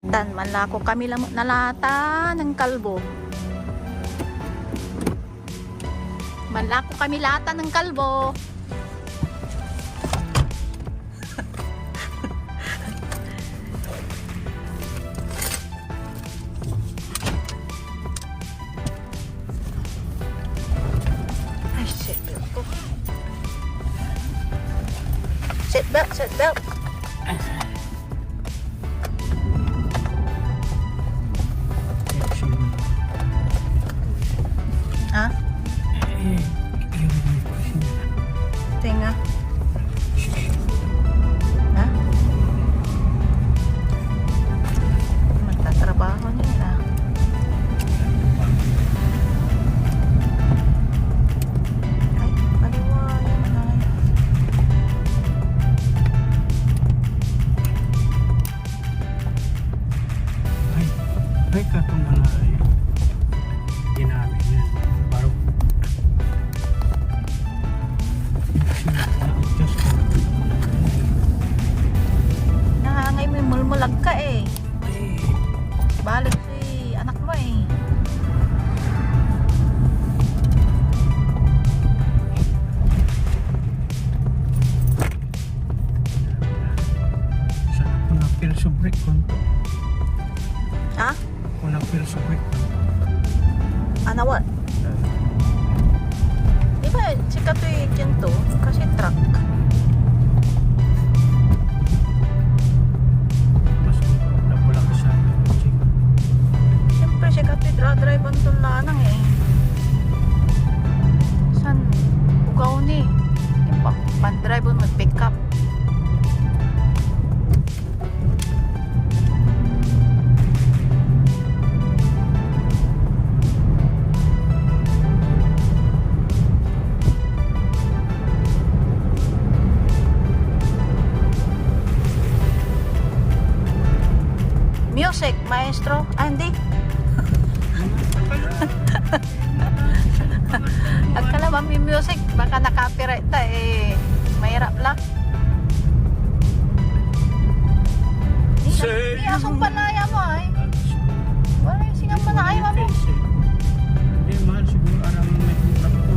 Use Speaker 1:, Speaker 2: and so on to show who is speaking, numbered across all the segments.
Speaker 1: Tan malako kami lamot nalata ng kalbo. Malako kami lata ng kalbo. Ay, seatbelt ko. Seatbelt, seatbelt. Ha? Tinga. Ha? Magtatrabaho niya na. Ay, paliwanag na nga.
Speaker 2: Ay, katong mga ginamit niya. Parang just
Speaker 1: Nangangay mo yung mulmulag ka eh. Balik si anak mo eh.
Speaker 2: sana ko na perso break konto.
Speaker 1: Ha?
Speaker 2: Ko na perso break konto.
Speaker 1: Ano what? Di ba si Katoy kinto kasi truck.
Speaker 2: Mas na pula ka sa akin.
Speaker 1: Siyempre si Katoy drive ang tulanang eh. San? Ugaw ni. Diba? Pan-drive mo mag-pick up. Music, maestro. Ah, hindi. Agkala ba may music? Baka na-copyright ta eh. Mahirap lang. Di asong panaya mo ay. Wala yung singang panaya mo.
Speaker 2: Hindi, mahal siguro aram may contract to.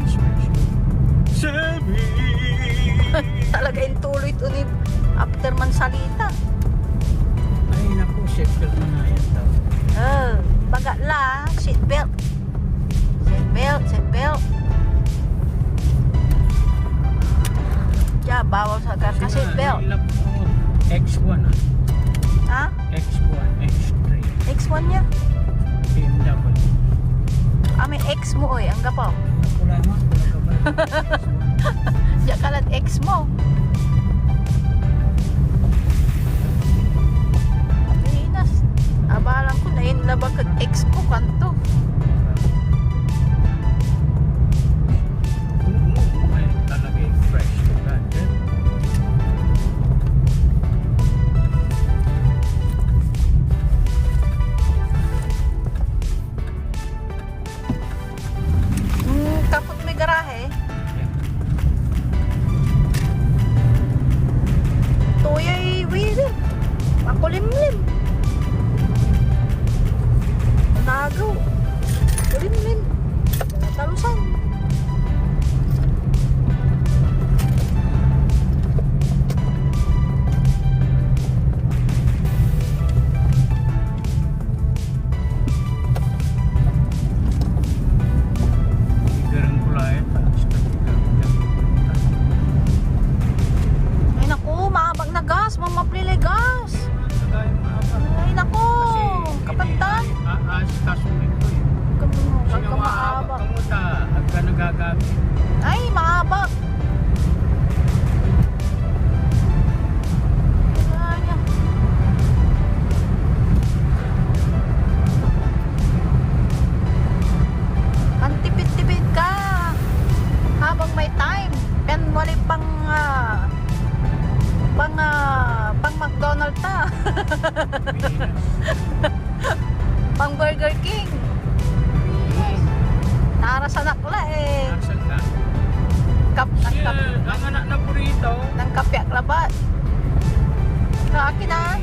Speaker 2: Inspection. Sabi!
Speaker 1: Talaga yung tuloy ito ni after man salita.
Speaker 2: Ay, naku, seatbelt mo na yan tao.
Speaker 1: Oh, baga la, seatbelt. Seatbelt, seatbelt. Ya, bawal sa ka seatbelt.
Speaker 2: X1 ah.
Speaker 1: Ha?
Speaker 2: X1, X3.
Speaker 1: X1 niya?
Speaker 2: BMW.
Speaker 1: Ah, may X mo oy, ang gapaw.
Speaker 2: Wala mo, wala ka ba?
Speaker 1: Diya kalat X mo. Pinas. Abalang ko na yun labang kag X ko kanto.
Speaker 2: Ay, talaga yung fresh to that.
Speaker 1: Kapot may garahe. Tuyay wili. Makulimlim. Nagaw. Kulimlim. Talusan.
Speaker 2: Garang kulay, tapos
Speaker 1: Ay naku, maabag na gas. Mamapli gas. Ay naku. Kapantan.
Speaker 2: Aas kasumin ko eh.
Speaker 1: Huwag ka maabag.
Speaker 2: Maabak mo ta, at ka nagagamit.
Speaker 1: Ay, maabag. Kaya. Ang tipid-tipid ka. Habang may time. Pen wali pang McDonald ta. Pang Burger King. Nara sa nakla eh.
Speaker 2: Nasaan ka?
Speaker 1: Ang
Speaker 2: anak na burrito.
Speaker 1: ng kapyak labat. Sa akin ah.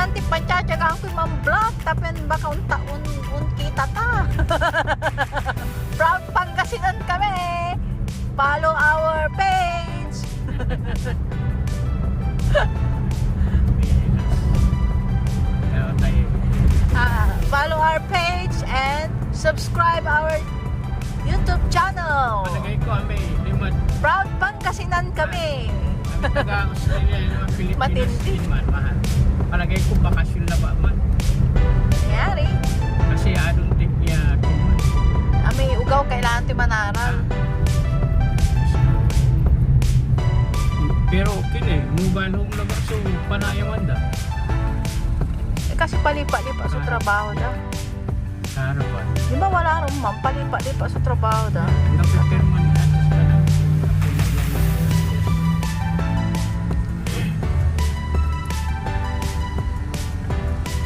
Speaker 1: nanti pancatsagaan ko yung vlog tapen baka unta-un kita ta. Proud Pangasinan kami. Follow our page. Follow our page and subscribe our YouTube channel.
Speaker 2: Palagay ko kami, limad.
Speaker 1: Proud Pangasinan kami.
Speaker 2: Kami taga-Australia, yung mga Pilipinos,
Speaker 1: Matindi.
Speaker 2: man, mahal. Palagay ko bakasyon na ba man.
Speaker 1: Nangyari.
Speaker 2: Kasi I don't think niya kuman.
Speaker 1: Ami ugaw kailangan ti manaral.
Speaker 2: Pero okay na eh, mobile home na ba? So, panayaman da.
Speaker 1: Kasi palipa-lipa sa trabaho da.
Speaker 2: Harapan.
Speaker 1: Di ba wala rin ma'am? Palipa-lipa sa trabaho da.
Speaker 2: Napipir man yan.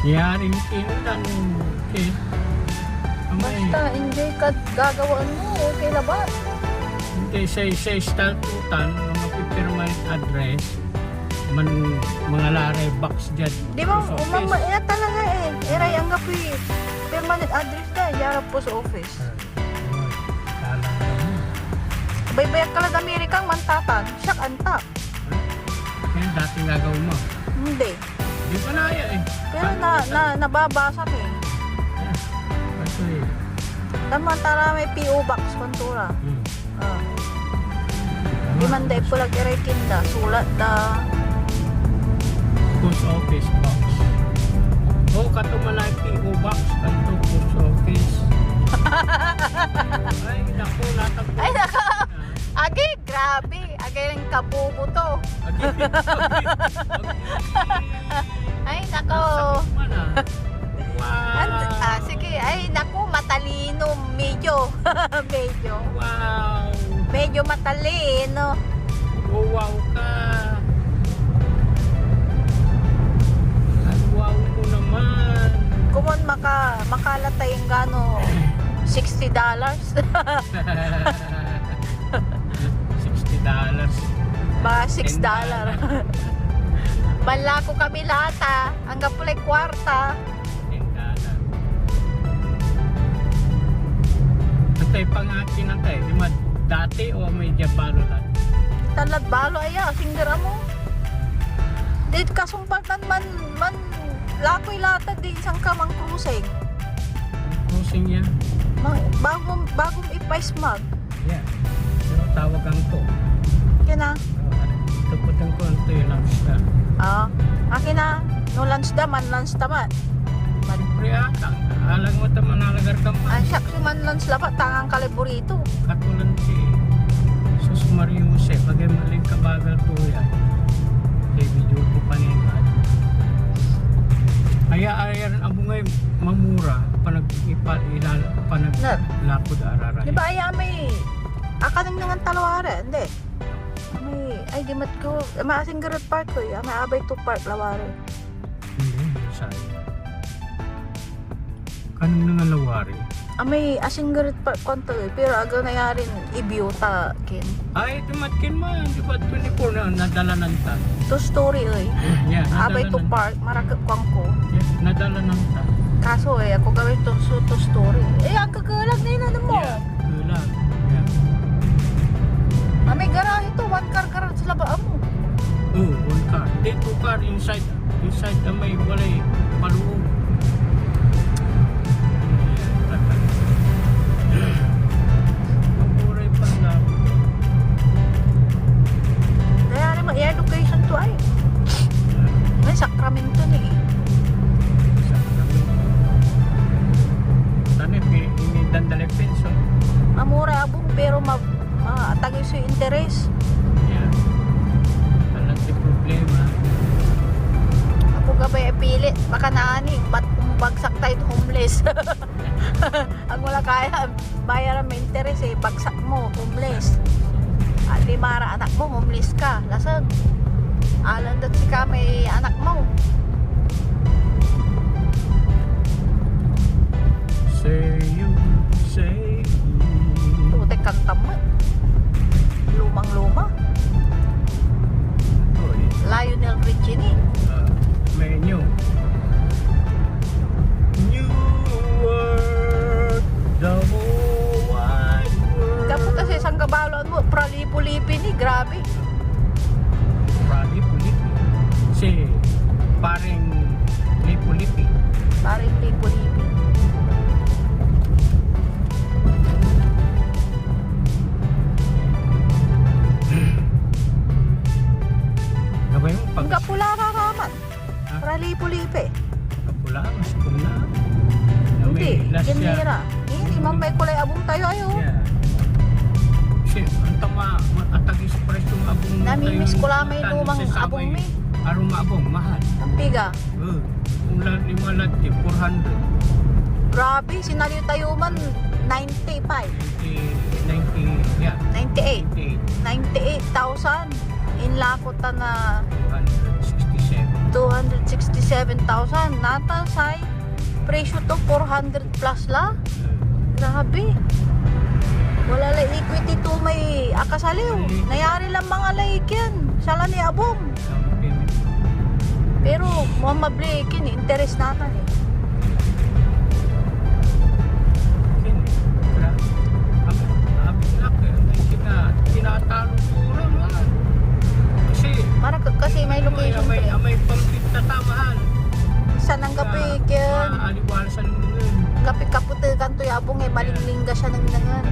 Speaker 2: Yaring inulan okay. Amay.
Speaker 1: Basta enjoy ka gagawin mo. Okay na ba?
Speaker 2: Hindi, sa statutan, mga pipirman address, mga lare box dyan.
Speaker 1: Di ba?
Speaker 2: Post office.
Speaker 1: Umama, yan talaga eh. Eray ang gapi. Permanent address da. Yara post office.
Speaker 2: Talang naman.
Speaker 1: Baybayak ka lang Amerikang mantatan. Siyak anta.
Speaker 2: Yan, dati gagawin mo.
Speaker 1: Hindi.
Speaker 2: Di pa naya eh.
Speaker 1: Pero nababasa mo eh.
Speaker 2: Ito eh.
Speaker 1: Tamantara may P.O. Box Ventura. Ah. Di man day pulag eray kinda. Sulat da.
Speaker 2: Post office box. Oh, katumalay P.O. box. Kanto post office. Ay, naku, natag.
Speaker 1: Ay, naka. Agi, grabe. Agi yung kabubo to. Ay, nako.
Speaker 2: Wow.
Speaker 1: Sige. Ay, nako, matalino. Medyo. Medyo.
Speaker 2: Wow.
Speaker 1: Medyo matalino.
Speaker 2: Oh, wow ka. Ang wow mo naman.
Speaker 1: Kumon makalatay yung gano. $60.
Speaker 2: $60.
Speaker 1: Ba, $6. Malako kami lahat ha. Hanggang pulay kwarta.
Speaker 2: $10. Antay pangakin ang tayo. Lima dati o may jabalo lang?
Speaker 1: Talad balo aya. Singgara mo. Dito kasumpatan man lakoy lata di isang kamang cruising.
Speaker 2: Cruising yan?
Speaker 1: Bagong ipa-smag.
Speaker 2: Yeah. Pero tawag ang to.
Speaker 1: Kina?
Speaker 2: Tuputan ko ang to yung lunch ka.
Speaker 1: Akin na. No lunch da man lunch tamat.
Speaker 2: Siyempre ata. Alang mo ito manalagar ka man.
Speaker 1: Ay siya si man lunch lapat tangang kaliburito.
Speaker 2: Katulan si Sus Mario Jose. Pagay maling kabagal ko yan. Heavy duty pa niya. Ayaran abo ngay mamura panaglakod araray.
Speaker 1: Di ba aya may akaning nangan talawara? Hindi. May ay di mat ko maasing garot park ko ya. May abay to park lawari.
Speaker 2: Hindi, saan? Kanang nangalawari?
Speaker 1: May asing garot park konto eh. Pero agaw na yarin ibiuta kin.
Speaker 2: Ay, tumatkin man. Di ba 24 na nadala ng ta?
Speaker 1: To story eh.
Speaker 2: Yeah,
Speaker 1: Abay
Speaker 2: nadala
Speaker 1: to
Speaker 2: ng-
Speaker 1: park marakap kwang ko.
Speaker 2: Yeah, nadala ng ta.
Speaker 1: Kaso eh ako gawin to story. Eh ang kagalag na yun ano mo.
Speaker 2: Yeah, gula. Yeah.
Speaker 1: May garahe to, one car garage sila ba mo?
Speaker 2: Oh, one car. Di, two car inside na may walay paluog. Mamuray pa na.
Speaker 1: Kaya naman, education to ay. May Sacramento ni eh.
Speaker 2: Tanip, ini dandali penso.
Speaker 1: Mamura abong pero atagay sa interest.
Speaker 2: Yeah. Walang di problema.
Speaker 1: Ako gabay pilit, baka naani, ba't bagsak tayo homeless? Ang wala kaya, bayaran mo interest eh, bagsak mo, homeless. At limara anak mo, homeless ka, lasag. Alam dat si ka may anak mo.
Speaker 2: Say you, say
Speaker 1: Tutek kanta mo. Lumang-luma.
Speaker 2: Oy,
Speaker 1: Lionel Richie ni.
Speaker 2: menu. paring lipo-lipi.
Speaker 1: Paring lipo-lipi.
Speaker 2: Ano ba yung pag...
Speaker 1: Ang kapula ka kaman.
Speaker 2: Ha?
Speaker 1: Para lipo-lipi.
Speaker 2: Kapula, mas pula.
Speaker 1: Hindi, kinira. Hindi, may kulay abong tayo ayo.
Speaker 2: Yeah. Kasi, ang tama, atagis preso ng abong
Speaker 1: Namimiss
Speaker 2: tayo
Speaker 1: ko lang may
Speaker 2: tan,
Speaker 1: lumang
Speaker 2: sa
Speaker 1: abong
Speaker 2: sabay.
Speaker 1: mi.
Speaker 2: Arong abong, mahal.
Speaker 1: Ang piga.
Speaker 2: Kung lima lati, 400.
Speaker 1: Grabe, sinaliw tayo man 95.
Speaker 2: 90, yeah.
Speaker 1: 98.
Speaker 2: 88,
Speaker 1: 98,000. Inlakotan na
Speaker 2: 267.
Speaker 1: 267,000. Nata say presyo to 400 plus la. Grabe. Wala la equity to may akasaliw. Nayari lang mga laik yan. Sala ni abong.
Speaker 2: Ang payment.
Speaker 1: Pero mamabli kin interest natan eh.
Speaker 2: Kini, grabe. Ang laki. Tinatalo pura man. Kasi,
Speaker 1: Para kasi may location
Speaker 2: may
Speaker 1: pre.
Speaker 2: pambit na tamahan.
Speaker 1: Sa nang gapi kin.
Speaker 2: Aliwala sa lungin.
Speaker 1: Gapi kapute kanto abong eh malinglinga siya nang nangan.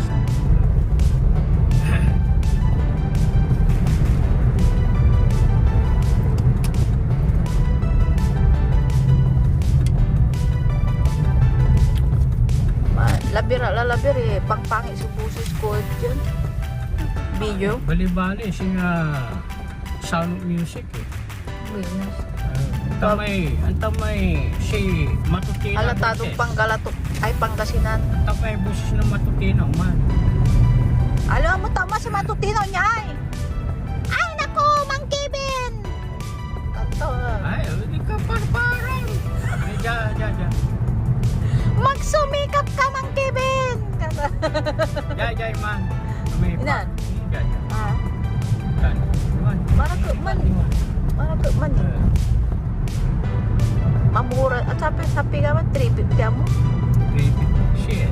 Speaker 1: Lalabir eh, pangpangit sa busis ko dyan. Video.
Speaker 2: Bali-bali, siya sound music eh. Antamay si Matutina.
Speaker 1: Alatadong Panggalato ay Pangasinan.
Speaker 2: Antamay boses ng Matutina man.
Speaker 1: Alam mo tama si Matutino niya ay. Ay nako, Mang Kevin. Kanto.
Speaker 2: Ay, hindi ka parang. Ay, ja.
Speaker 1: Magsumikap ka, Mang Kevin.
Speaker 2: Jay man. May
Speaker 1: Inan?
Speaker 2: Ja.
Speaker 1: Ah,
Speaker 2: Kan.
Speaker 1: Para ko man. Mamura at sapi ka man 350 mo.
Speaker 2: Shit.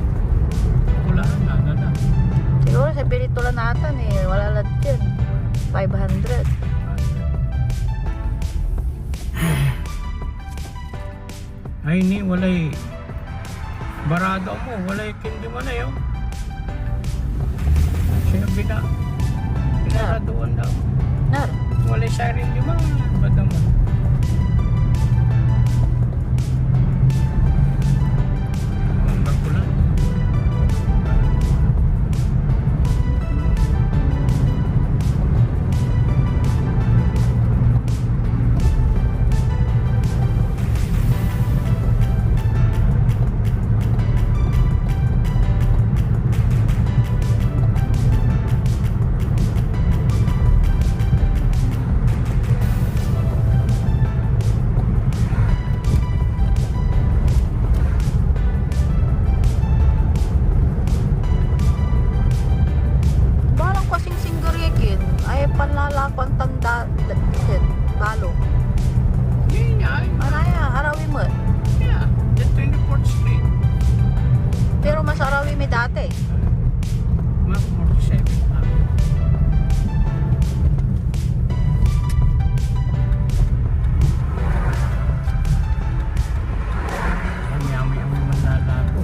Speaker 2: Kulaan na.
Speaker 1: Siguro sa bilito lang natin eh, wala lang dyan. 500.
Speaker 2: Ay ni walay barado mo, walay kindi mo na yun. Sinabi na pinaraduan daw.
Speaker 1: Nar.
Speaker 2: Walay siren di man, bada mo. Ang bakulan.
Speaker 1: Balang kasing singgurikin ay panlalakon tanda din. Balo.
Speaker 2: Yun niya ay.
Speaker 1: Anaya, arawi mo.
Speaker 2: Yeah, the 24th Street.
Speaker 1: Pero mas arawi mi dati.
Speaker 2: Mga 47. May manlalago.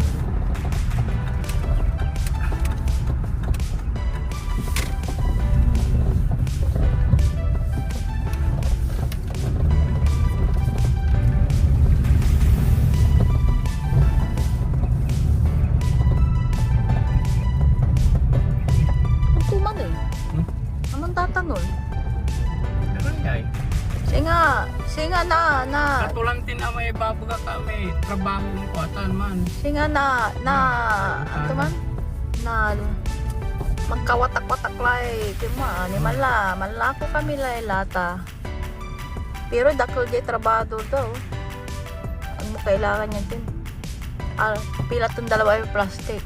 Speaker 1: Tuman eh. Anong tatanol?
Speaker 2: Pero yay.
Speaker 1: Singa na
Speaker 2: Katulang din na may babaga kami. Trabaho mo ko atan man.
Speaker 1: Singa ano man? Na magkawatak-watak lay. Tima, ni manla ko kami lay lata. Pero dakol jay trabaho daw. Ano mo kailangan niya din? Pila tong dalawa yung plastic.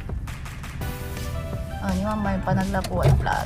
Speaker 1: Ni mama yung panaglapo ay plat.